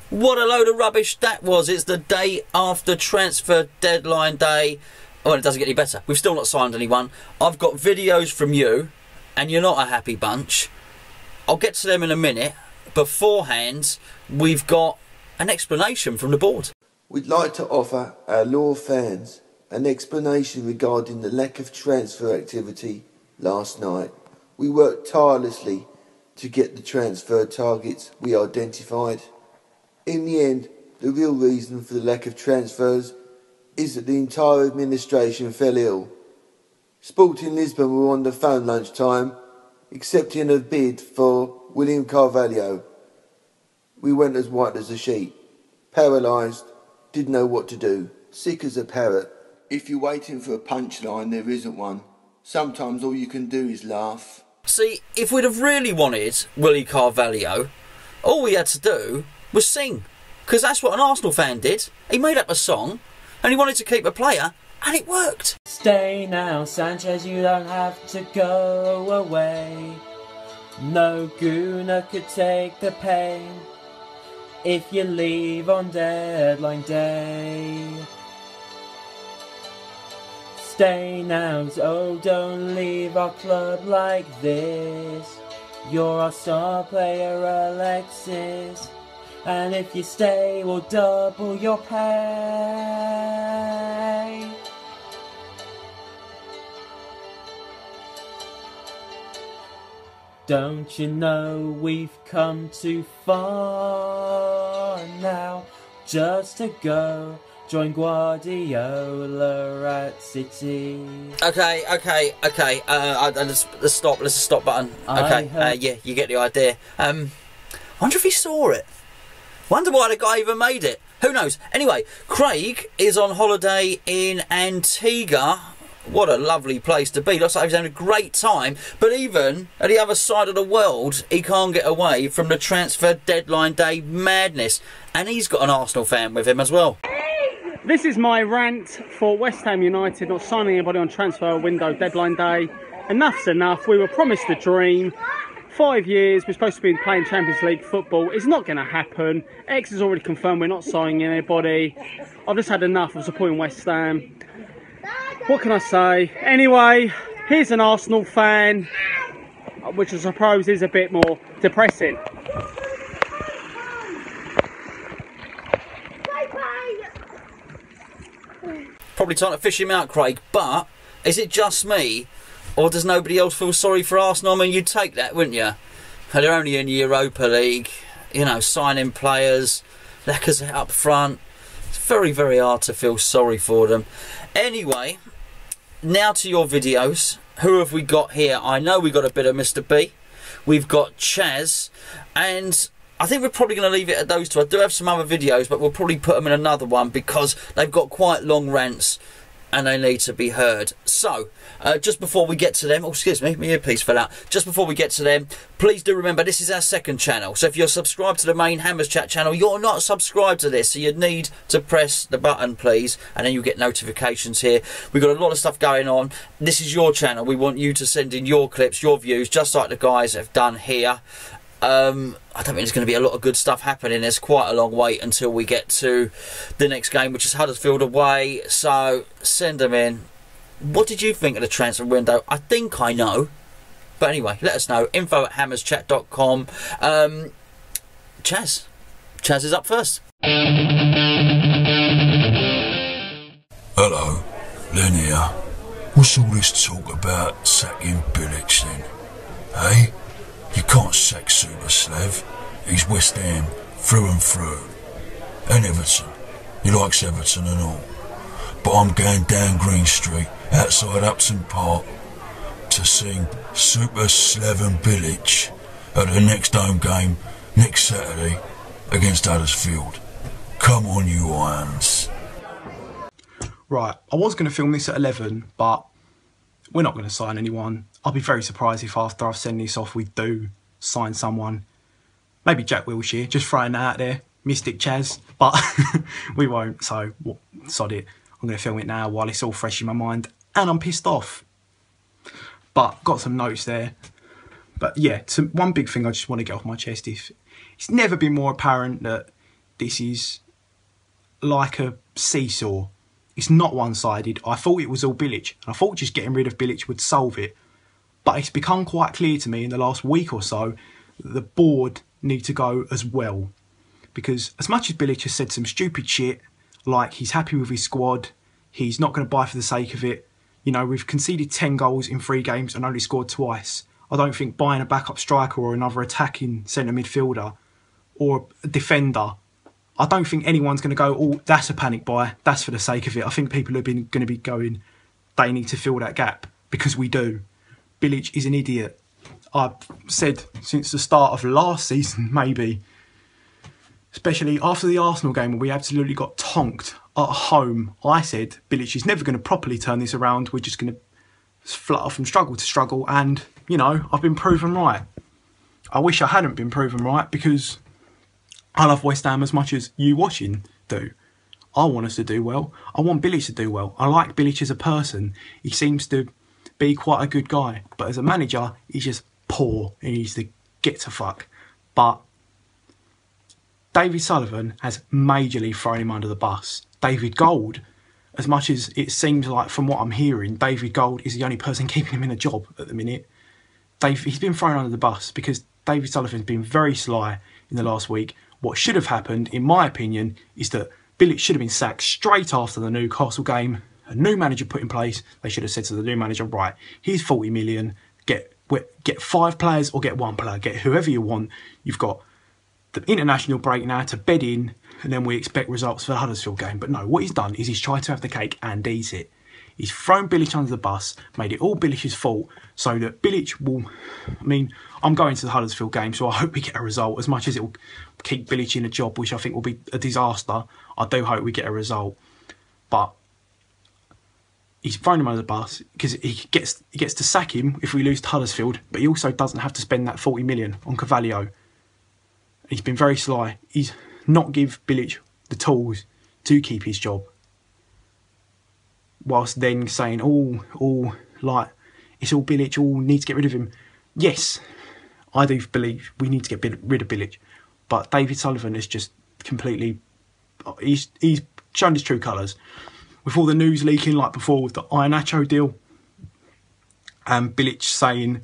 What a load of rubbish that was. It's the day after transfer deadline day. Oh, and it doesn't get any better. We've still not signed anyone. I've got videos from you, and you're not a happy bunch. I'll get to them in a minute. Beforehand, we've got an explanation from the board. We'd like to offer our loyal fans an explanation regarding the lack of transfer activity last night. We worked tirelessly to get the transfer targets we identified. In the end, the real reason for the lack of transfers is that the entire administration fell ill. Sporting Lisbon were on the phone lunchtime, accepting a bid for William Carvalho. We went as white as a sheet, paralysed, didn't know what to do, sick as a parrot. If you're waiting for a punchline, there isn't one. Sometimes all you can do is laugh. See, if we'd have really wanted Willie Carvalho, all we had to do was sing. Because that's what an Arsenal fan did. He made up a song, and he wanted to keep a player, and it worked. Stay now, Sanchez, you don't have to go away. No gooner could take the pain if you leave on deadline day. Stay now, oh don't leave our club like this. You're our star player, Alexis, and if you stay we'll double your pay. Don't you know we've come too far now just to go join Guardiola at City? Okay. Let's stop. Let's stop button. Okay. Yeah, you get the idea. Wonder if he saw it. Wonder why the guy even made it. Who knows? Anyway, Craig is on holiday in Antigua. What a lovely place to be. Looks like he's having a great time. But even at the other side of the world, he can't get away from the transfer deadline day madness. And he's got an Arsenal fan with him as well. This is my rant for West Ham United not signing anybody on transfer window deadline day. Enough's enough. We were promised the dream. 5 years, we're supposed to be playing Champions League football. It's not going to happen. X has already confirmed we're not signing anybody. I've just had enough of supporting West Ham. What can I say? Anyway, here's an Arsenal fan, which I suppose is a bit more depressing. Probably time to fish him out, Craig, but is it just me, or does nobody else feel sorry for Arsenal? I mean, you'd take that, wouldn't you? They're only in the Europa League, you know, signing players, Lacazette up front. It's very, very hard to feel sorry for them. Anyway, now to your videos. Who have we got here? I know we got a bit of Mr. B. We've got Chaz, and I think we're probably going to leave it at those two. I do have some other videos, but we'll probably put them in another one because they've got quite long rants and they need to be heard. So, just before we get to them, oh, excuse me, my earpiece fell out. Just before we get to them, please do remember this is our second channel. So if you're subscribed to the main Hammers Chat channel, you're not subscribed to this. So you need to press the button, please, and then you get notifications here. We've got a lot of stuff going on. This is your channel. We want you to send in your clips, your views, just like the guys have done here. I don't think there's going to be a lot of good stuff happening. There's quite a long wait until we get to the next game, which is Huddersfield away. So send them in. What did you think of the transfer window? I think I know. But anyway, let us know. info@hammerschat.com. Chaz. Chaz is up first. Hello, Len here. What's all this talk about sacking Bilic then? Hey? You can't sack Superslav. He's West Ham through and through. And Everton. He likes Everton and all. But I'm going down Green Street, outside Upton Park, to sing Superslav and Bilic at the next home game next Saturday against Huddersfield. Come on, you irons. Right, I was going to film this at 11, but we're not going to sign anyone. I'll be very surprised if after I've sent this off we do sign someone. Maybe Jack Wilshere, just throwing that out there. Mystic Chaz, but we won't, so sod it. I'm going to film it now while it's all fresh in my mind and I'm pissed off. But got some notes there. But yeah, one big thing I just want to get off my chest is it's never been more apparent that this is like a seesaw. It's not one-sided. I thought it was all Bilic, and I thought just getting rid of Bilic would solve it. But it's become quite clear to me in the last week or so that the board need to go as well. Because as much as Bilic has said some stupid shit, like he's happy with his squad, he's not going to buy for the sake of it. You know, we've conceded 10 goals in 3 games and only scored twice. I don't think buying a backup striker or another attacking centre midfielder or a defender, I don't think anyone's going to go, oh, that's a panic buy, that's for the sake of it. I think people are going to be going, they need to fill that gap, because we do. Bilic is an idiot. I've said since the start of last season, maybe, especially after the Arsenal game where we absolutely got tonked at home, I said Bilic is never going to properly turn this around. We're just going to flutter from struggle to struggle, and, you know, I've been proven right. I wish I hadn't been proven right, because I love West Ham as much as you watching do. I want us to do well. I want Bilic to do well. I like Bilic as a person. He seems to be quite a good guy. But as a manager, he's just poor. He needs to get to fuck. But David Sullivan has majorly thrown him under the bus. David Gold, as much as it seems like from what I'm hearing, David Gold is the only person keeping him in a job at the minute. He's been thrown under the bus because David Sullivan's been very sly in the last week. What should have happened, in my opinion, is that Bilic should have been sacked straight after the Newcastle game. A new manager put in place. They should have said to the new manager, right, here's 40 million, get 5 players or get 1 player, get whoever you want. You've got the international break now to bed in, and then we expect results for the Huddersfield game. But no, what he's done is he's tried to have the cake and eat it. He's thrown Bilic under the bus, made it all Bilic's fault, so that Bilic will... I mean, I'm going to the Huddersfield game, so I hope we get a result. As much as it will keep Bilic in a job, which I think will be a disaster, I do hope we get a result. But he's thrown him under the bus because he gets to sack him if we lose to Huddersfield, but he also doesn't have to spend that 40 million on Carvalho. He's been very sly. He's not give Bilic the tools to keep his job, whilst then saying, oh, like, it's all Bilic, need to get rid of him. Yes, I do believe we need to get rid of Bilic, but David Sullivan is just completely... He's shown his true colours. With all the news leaking, like before with the Iheanacho deal, and Bilic saying...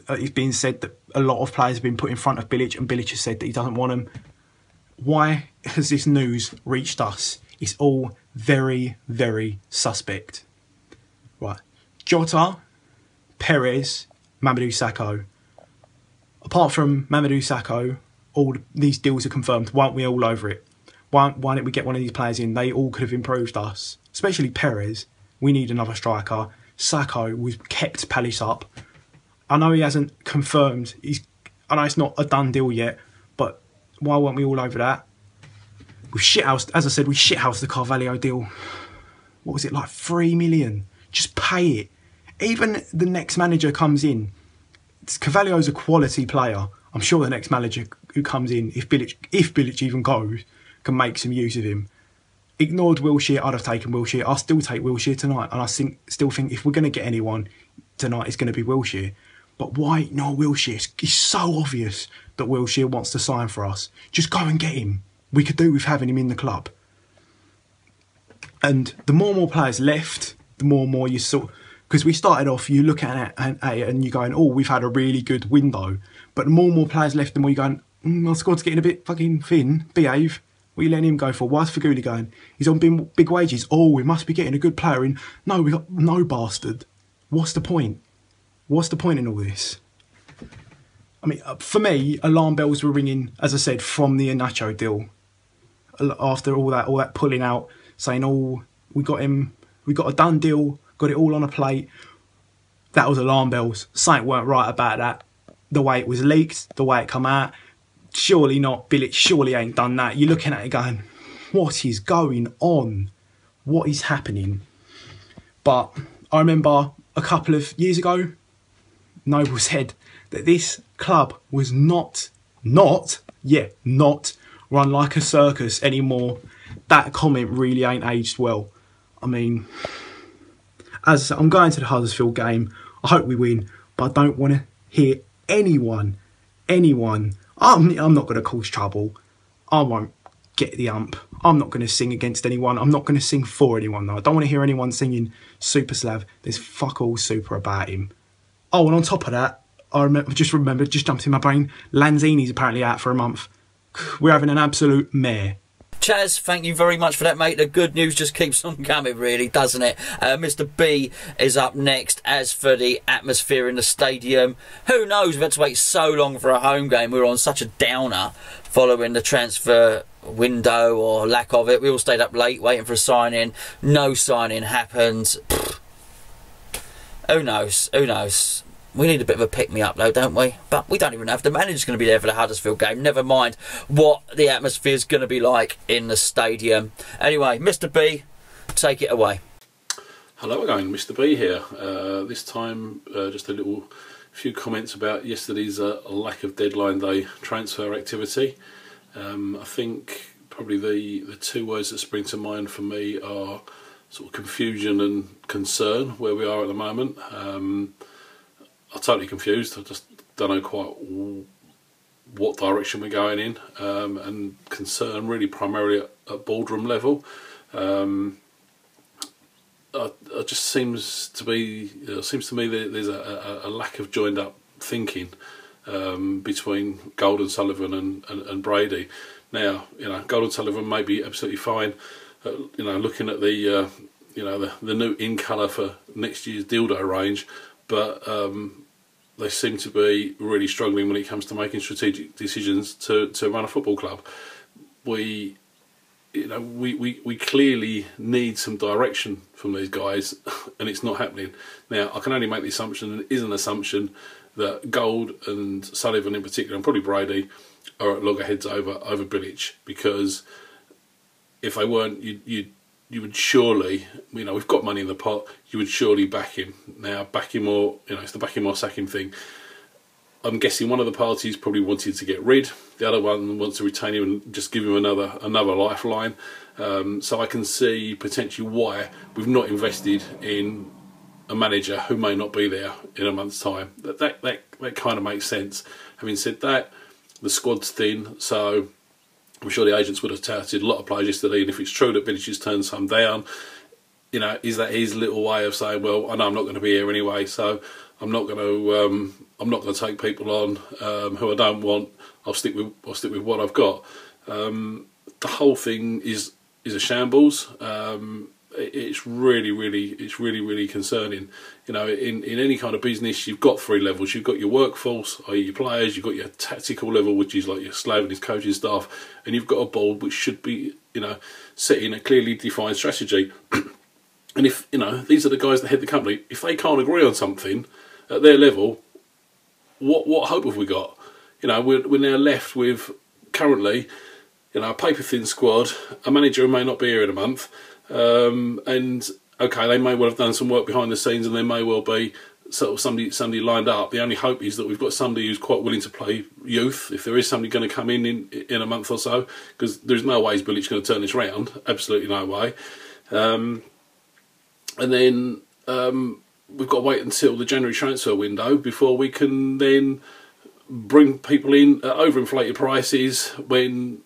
it's been said that a lot of players have been put in front of Bilic, and Bilic has said that he doesn't want them. Why has this news reached us? It's all very, very suspect. Right. Jota, Perez, Mamadou Sakho. Apart from Mamadou Sakho, all these deals are confirmed. Why aren't we all over it? Why don't we get one of these players in? They all could have improved us. Especially Perez. We need another striker. Sakho was kept Palace up. I know he hasn't confirmed. I know it's not a done deal yet, but why weren't we all over that? We shithoused, as I said, we shithoused the Carvalho deal. What was it, like 3 million? Just pay it. Even the next manager comes in. Carvalho's a quality player. I'm sure the next manager who comes in, if Bilic even goes, can make some use of him. Ignored Wilshere, I'd have taken Wilshere. I'll still take Wilshere tonight, and I still think if we're going to get anyone tonight, it's going to be Wilshere. But why not Wilshere? It's so obvious that Wilshere wants to sign for us. Just go and get him. We could do with having him in the club. And the more and more players left, the more and more you saw... Because we started off, you look at it and you're going, oh, we've had a really good window. But the more and more players left, the more you're going, our squad's getting a bit fucking thin. Behave. What are you letting him go for? Why's Faguli going? He's on big wages. Oh, we must be getting a good player in. No, we got no bastard. What's the point? What's the point in all this? I mean, for me, alarm bells were ringing, as I said, from the Iheanacho deal. After all that pulling out, saying, oh, we got him, we got a done deal, got it all on a plate. That was alarm bells. Something weren't right about that. The way it was leaked, the way it come out. Surely not, Bilic surely ain't done that. You're looking at it going, what is going on? What is happening? But I remember a couple of years ago, Noble said that this club was not run like a circus anymore. That comment really ain't aged well. I mean, as I'm going to the Huddersfield game, I hope we win, but I don't want to hear anyone. I'm not going to cause trouble. I won't get the ump. I'm not going to sing against anyone. I'm not going to sing for anyone, though. I don't want to hear anyone singing Super Slav. There's fuck all super about him. Oh, and on top of that, just jumped in my brain, Lanzini's apparently out for a month. We're having an absolute mare. Chaz, thank you very much for that, mate. The good news just keeps on coming, really, doesn't it? Mr. B is up next. As for the atmosphere in the stadium, who knows? We've had to wait so long for a home game. We were on such a downer following the transfer window or lack of it. We all stayed up late waiting for a sign-in. No sign-in happened. Who knows? Who knows? We need a bit of a pick-me-up, though, don't we? But we don't even know if the manager's going to be there for the Huddersfield game. Never mind what the atmosphere's going to be like in the stadium. Anyway, Mr. B, take it away. Hello again, Mr. B here. This time, just a few comments about yesterday's lack of deadline day transfer activity. I think probably the two words that spring to mind for me are sort of confusion and concern where we are at the moment. I'm totally confused. I just don't know quite what direction we're going in, and concern really primarily at boardroom level. It just seems to me that there's a lack of joined up thinking between Gold and Sullivan and Brady. Now, Gold and Sullivan may be absolutely fine. Looking at the new in colour for next year's dildo range, but they seem to be really struggling when it comes to making strategic decisions to run a football club. We clearly need some direction from these guys, and it's not happening. Now, I can only make the assumption, and it is an assumption, that Gold and Sullivan in particular, and probably Brady, are at loggerheads over Bilic, because if they weren't, you would surely, we've got money in the pot, you would surely back him. Now, back him or, it's the back him or sack him thing. I'm guessing one of the parties probably wanted to get rid, the other one wants to retain him and just give him another lifeline. So I can see potentially why we've not invested in a manager who may not be there in a month's time. That kind of makes sense. Having said that, the squad's thin, so I'm sure the agents would have touted a lot of players yesterday, and if it's true that Bilic has turned some down, is that his little way of saying, well, I know I'm not going to be here anyway, so I'm not going to take people on who I don't want. I'll stick with what I've got. The whole thing is a shambles. It's really concerning. In any kind of business, you've got three levels. You've got your workforce, i.e. your players. You've got your tactical level, which is like your Slav and his coaching staff, and you've got a board which should be, setting a clearly defined strategy. And if these are the guys that head the company, if they can't agree on something at their level, what hope have we got? We're now left with currently, a paper thin squad, a manager who may not be here in a month. And okay, they may well have done some work behind the scenes, and there may well be sort of somebody lined up. The only hope is that we've got somebody who's quite willing to play youth, if there is somebody going to come in a month or so, because there's no way Bilic's going to turn this round. Absolutely no way. And then we've got to wait until the January transfer window before we can then bring people in at overinflated prices when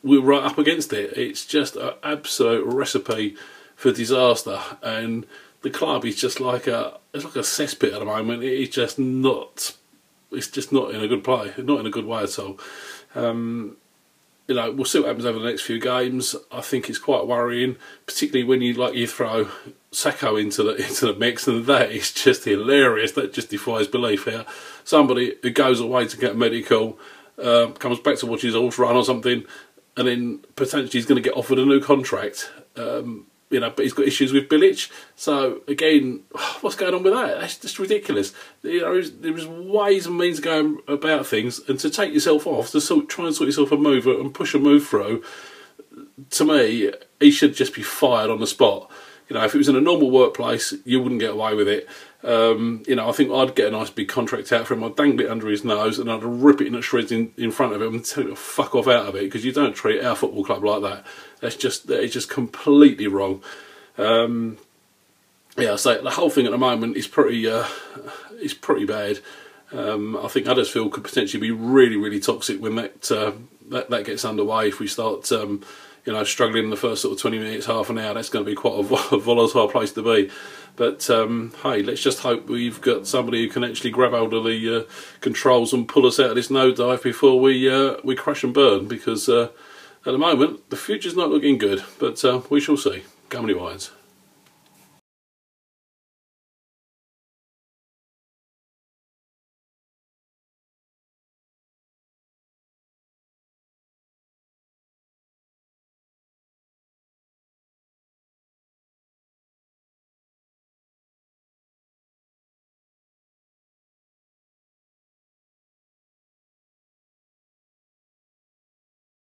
we're right up against it. It's just an absolute recipe for disaster, and the club is just like a cesspit at the moment. It's just not in a good play, not in a good way at all. We'll see what happens over the next few games. I think it's quite worrying, particularly when you throw Sacco into the mix, and that is just hilarious. That just defies belief. Here, somebody who goes away to get medical, comes back to watch his horse run or something, and then potentially he's going to get offered a new contract. But he's got issues with Bilic. So again, what's going on with that? That's just ridiculous. There's ways and means of going about things, and to take yourself off, to try and sort yourself a move and push a move through. To me, he should just be fired on the spot. If it was in a normal workplace, you wouldn't get away with it. I think I'd get a nice big contract out for him. I'd dangle it under his nose and I'd rip it into shreds in front of him and tell him to fuck off out of it, because you don't treat our football club like that. That is just completely wrong. So the whole thing at the moment is pretty bad. I think Huddersfield could potentially be really, really toxic when that that gets underway, if we start you know, struggling in the first sort of 20 minutes, half an hour, that's going to be quite a volatile place to be. But hey, let's just hope we've got somebody who can actually grab hold of the controls and pull us out of this nosedive before we crash and burn, because at the moment the future's not looking good, but we shall see. Company wise.